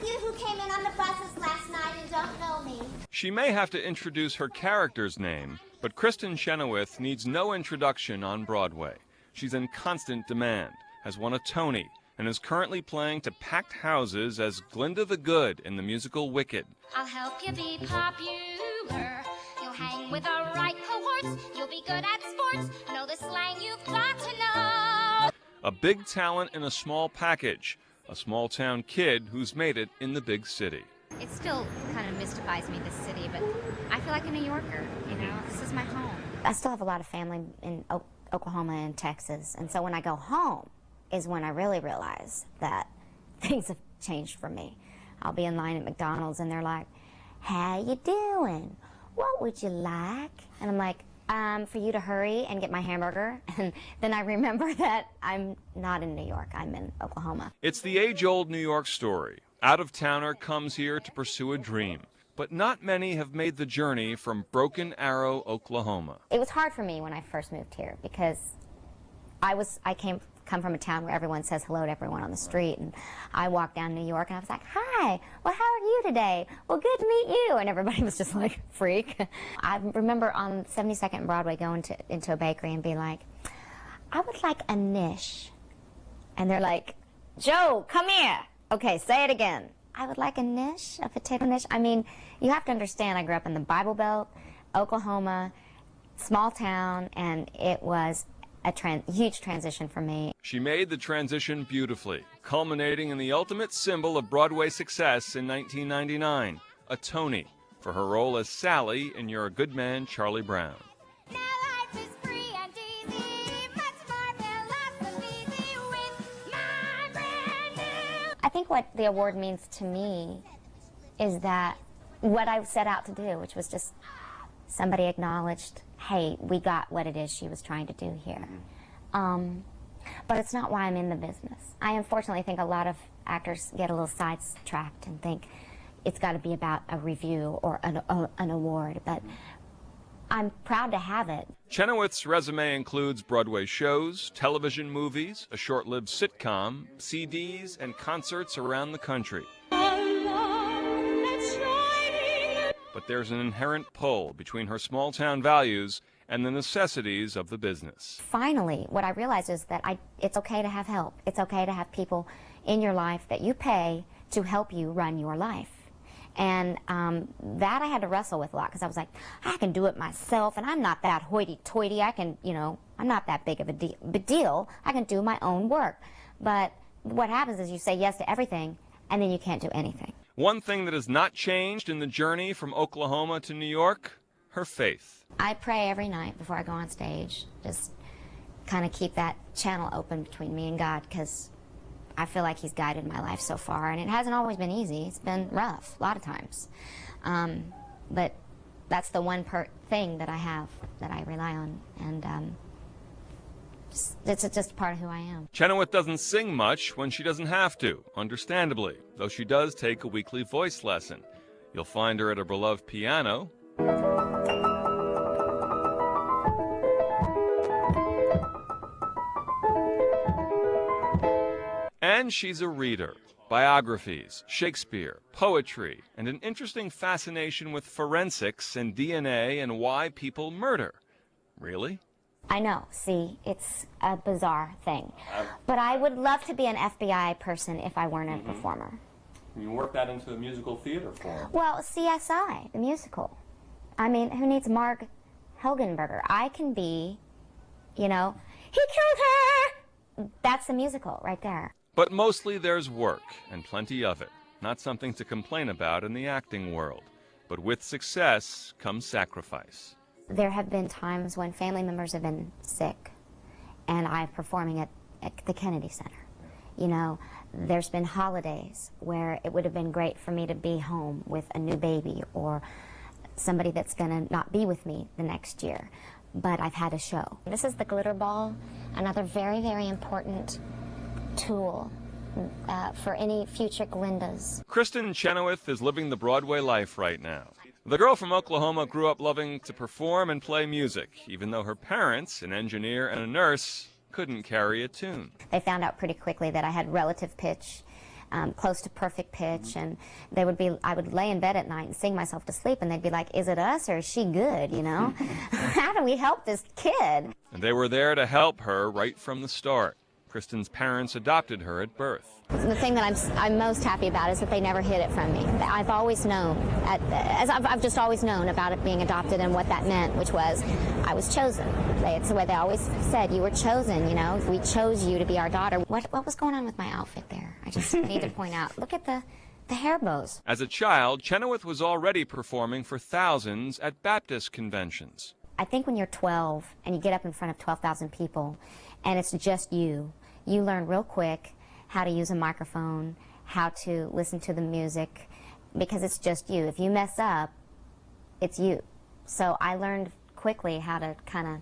of you who came in on the buses last night and don't know me. She may have to introduce her character's name, but Kristin Chenoweth needs no introduction on Broadway. She's in constant demand, has won a Tony, and is currently playing to packed houses as Glinda the Good in the musical Wicked. I'll help you be popular. You'll hang with the right cohorts. You'll be good at sports. Know the slang you've got to know. A big talent in a small package. A small-town kid who's made it in the big city. It still kind of mystifies me, this city, but I feel like a New Yorker, you know? This is my home. I still have a lot of family in Oklahoma and Texas, and so when I go home is when I really realize that things have changed for me. I'll be in line at McDonald's, and they're like, "How you doing? What would you like?" And I'm like, for you to hurry and get my hamburger. And then I remember that I'm not in New York, I'm in Oklahoma. It's the age-old New York story. Out-of-towner comes here to pursue a dream. But not many have made the journey from Broken Arrow, Oklahoma. It was hard for me when I first moved here because I come from a town where everyone says hello to everyone on the street, and I walked down New York and I was like, "Hi, well, how are you today? Well, good to meet you." And everybody was just like, "Freak." I remember on 72nd and Broadway going into a bakery and being like, "I would like a niche." And they're like, "Joe, come here." "Okay, say it again." "I would like a niche, a potato niche." I mean, you have to understand, I grew up in the Bible Belt, Oklahoma, small town, and it was a huge transition for me. She made the transition beautifully, culminating in the ultimate symbol of Broadway success in 1999, a Tony, for her role as Sally in You're a Good Man, Charlie Brown. Now life is free and easy, much more philosophy with my brand new. I think what the award means to me is that what I set out to do, which was just somebody acknowledged, hey, we got what it is she was trying to do here. But it's not why I'm in the business. I unfortunately think a lot of actors get a little sidetracked and think it's got to be about a review or an award, but I'm proud to have it. Chenoweth's resume includes Broadway shows, television movies, a short-lived sitcom, CDs, and concerts around the country. But there's an inherent pull between her small-town values and the necessities of the business. Finally, what I realized is that it's okay to have help. It's okay to have people in your life that you pay to help you run your life. And that I had to wrestle with a lot, because I was like, I can do it myself, and I'm not that hoity-toity. I can, you know, I'm not that big of a deal. I can do my own work. But what happens is you say yes to everything, and then you can't do anything. One thing that has not changed in the journey from Oklahoma to New York, her faith. I pray every night before I go on stage, just kind of keep that channel open between me and God, because I feel like He's guided my life so far, and it hasn't always been easy. It's been rough, a lot of times. But that's the one thing that I have that I rely on, and it's just part of who I am. Chenoweth doesn't sing much when she doesn't have to, understandably, though she does take a weekly voice lesson. You'll find her at her beloved piano. And she's a reader. Biographies, Shakespeare, poetry, and an interesting fascination with forensics and DNA and why people murder. Really? I know. See, it's a bizarre thing. But I would love to be an FBI person if I weren't a performer. You work that into a musical theater form. Well, CSI, the musical. I mean, who needs Marg Helgenberger? I can be, you know, he killed her! That's a musical right there. But mostly there's work, and plenty of it. Not something to complain about in the acting world. But with success comes sacrifice. There have been times when family members have been sick, and I'm performing at the Kennedy Center. You know, there's been holidays where it would have been great for me to be home with a new baby or somebody that's going to not be with me the next year, but I've had a show. This is the glitter ball, another very, very important tool for any future Glindas. Kristin Chenoweth is living the Broadway life right now. The girl from Oklahoma grew up loving to perform and play music, even though her parents, an engineer and a nurse, couldn't carry a tune. They found out pretty quickly that I had relative pitch close to perfect pitch, and I would lay in bed at night and sing myself to sleep, and they'd be like, is it us or is she good, you know? How do we help this kid? And they were there to help her right from the start. Kristin's parents adopted her at birth. The thing that I'm most happy about is that they never hid it from me. I've always known, I've just always known about it being adopted and what that meant, which was I was chosen. It's the way they always said, you were chosen, you know, we chose you to be our daughter. What was going on with my outfit there? I just need to point out, look at the hair bows. As a child, Chenoweth was already performing for thousands at Baptist conventions. I think when you're 12 and you get up in front of 12,000 people and it's just you learn real quick how to use a microphone, how to listen to the music, because it's just you. If you mess up, it's you. So I learned quickly how to kind of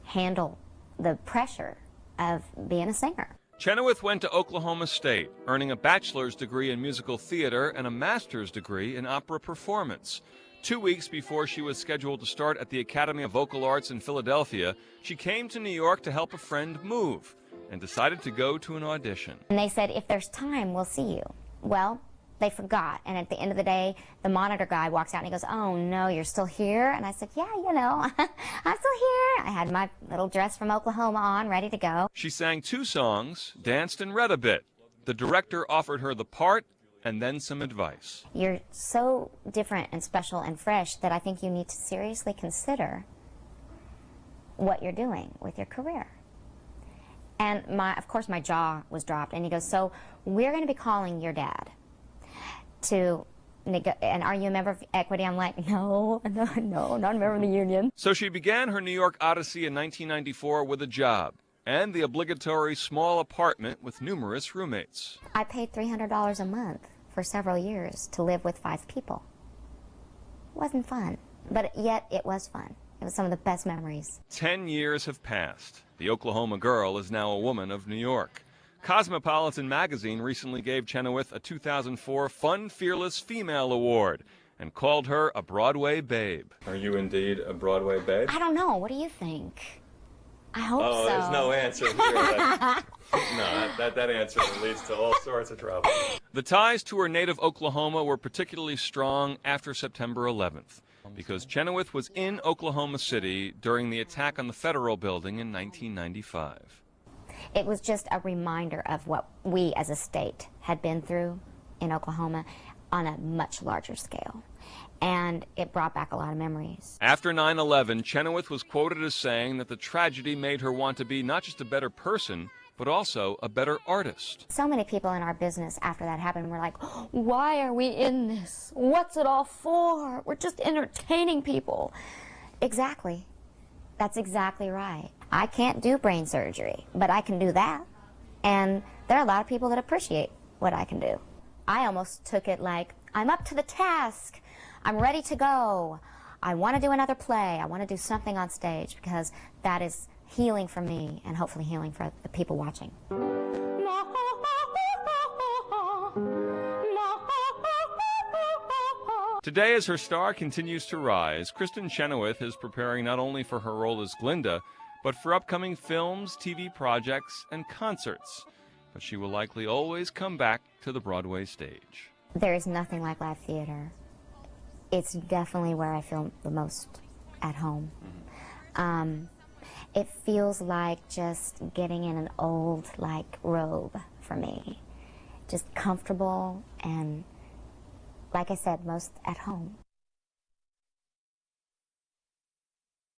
handle the pressure of being a singer. Chenoweth went to Oklahoma State, earning a bachelor's degree in musical theater and a master's degree in opera performance. 2 weeks before she was scheduled to start at the Academy of Vocal Arts in Philadelphia, she came to New York to help a friend move and decided to go to an audition. And they said, if there's time, we'll see you. Well, they forgot, and at the end of the day, the monitor guy walks out and he goes, oh no, you're still here? And I said, yeah, you know, I'm still here. I had my little dress from Oklahoma on, ready to go. She sang 2 songs, danced and read a bit. The director offered her the part and then some advice. You're so different and special and fresh that I think you need to seriously consider what you're doing with your career. And of course my jaw was dropped, and he goes, so we're going to be calling your dad and are you a member of Equity? I'm like, no, not a member of the union. So she began her New York odyssey in 1994 with a job and the obligatory small apartment with numerous roommates. I paid $300 a month for several years to live with 5 people. It wasn't fun, but yet it was fun. It was some of the best memories. 10 years have passed. The Oklahoma girl is now a woman of New York. Cosmopolitan magazine recently gave Chenoweth a 2004 Fun Fearless Female Award and called her a Broadway babe. Are you indeed a Broadway babe? I don't know. What do you think? I hope so. Oh, there's no answer here. That answer leads to all sorts of trouble. The ties to her native Oklahoma were particularly strong after September 11th. Because Chenoweth was in Oklahoma City during the attack on the Federal Building in 1995. It was just a reminder of what we as a state had been through in Oklahoma on a much larger scale. And it brought back a lot of memories. After 9/11, Chenoweth was quoted as saying that the tragedy made her want to be not just a better person, but also a better artist. So many people in our business after that happened were like, why are we in this? What's it all for? We're just entertaining people. Exactly. That's exactly right. I can't do brain surgery, but I can do that. And there are a lot of people that appreciate what I can do. I almost took it like, I'm up to the task. I'm ready to go. I want to do another play. I want to do something on stage because that is healing for me and hopefully healing for the people watching. Today, as her star continues to rise, Kristin Chenoweth is preparing not only for her role as Glinda, but for upcoming films, TV projects, and concerts. But she will likely always come back to the Broadway stage. There is nothing like live theater. It's definitely where I feel the most at home. It feels like just getting in an old, robe for me. Just comfortable and, like I said, most at home.